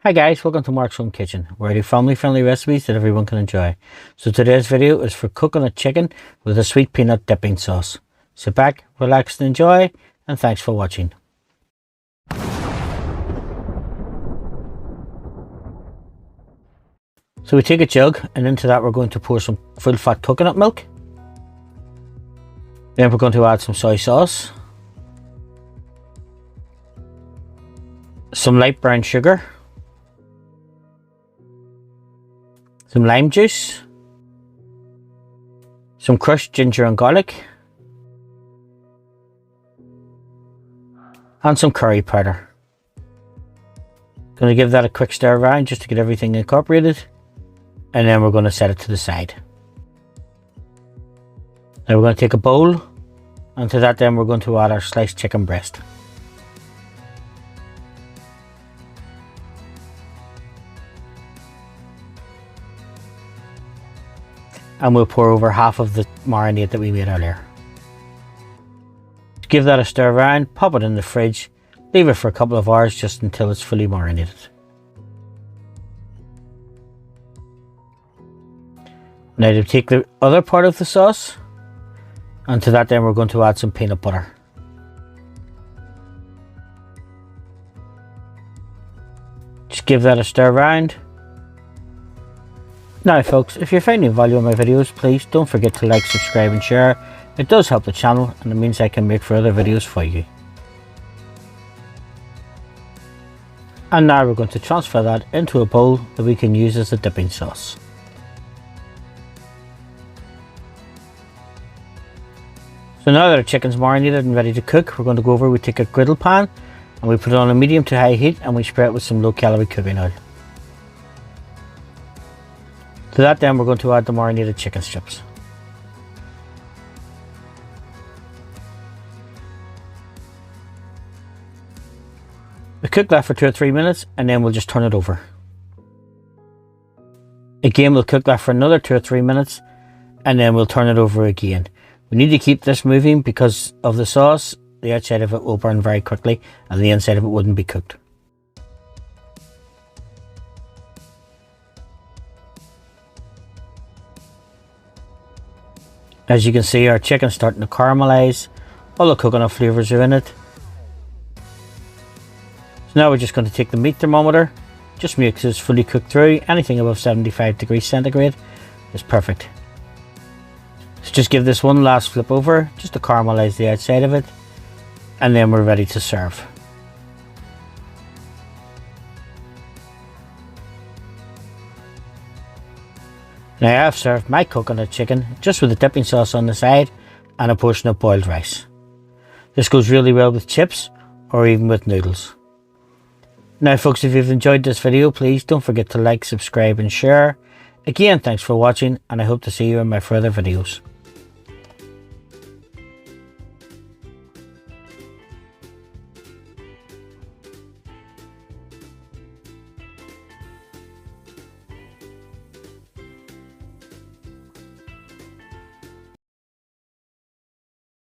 Hi guys, welcome to Mark's Home Kitchen, where I do family-friendly recipes that everyone can enjoy. So today's video is for cooking a chicken with a sweet peanut dipping sauce. Sit back, relax and enjoy, and thanks for watching. So we take a jug, and into that we're going to pour some full-fat coconut milk. Then we're going to add some soy sauce, some light brown sugar, some lime juice, some crushed ginger and garlic, and some curry powder. Going to give that a quick stir around just to get everything incorporated, and then we're going to set it to the side. Now we're going to take a bowl, and to that then we're going to add our sliced chicken breast. And we'll pour over half of the marinade that we made earlier. Give that a stir around, pop it in the fridge, leave it for a couple of hours just until it's fully marinated. Now to take the other part of the sauce, and to that then we're going to add some peanut butter. Just give that a stir around. Now folks, if you're finding value in my videos, please don't forget to like, subscribe and share. It does help the channel and it means I can make further videos for you. And now we're going to transfer that into a bowl that we can use as a dipping sauce. So now that our chicken's marinated and ready to cook, we're going to go over, we take a griddle pan and we put it on a medium to high heat and we spray it with some low calorie cooking oil. To that then we're going to add the marinated chicken strips. We cook that for 2 or 3 minutes and then we'll just turn it over. Again we'll cook that for another 2 or 3 minutes and then we'll turn it over again. We need to keep this moving because of the sauce. The outside of it will burn very quickly and the inside of it wouldn't be cooked. As you can see, our chicken's starting to caramelize. All the coconut flavors are in it. So now we're just going to take the meat thermometer. Just make sure it's fully cooked through. Anything above 75 degrees centigrade is perfect. So just give this one last flip over just to caramelize the outside of it. And then we're ready to serve. Now I have served my coconut chicken just with a dipping sauce on the side and a portion of boiled rice. This goes really well with chips or even with noodles. Now folks, if you've enjoyed this video, please don't forget to like, subscribe and share. Again, thanks for watching and I hope to see you in my further videos.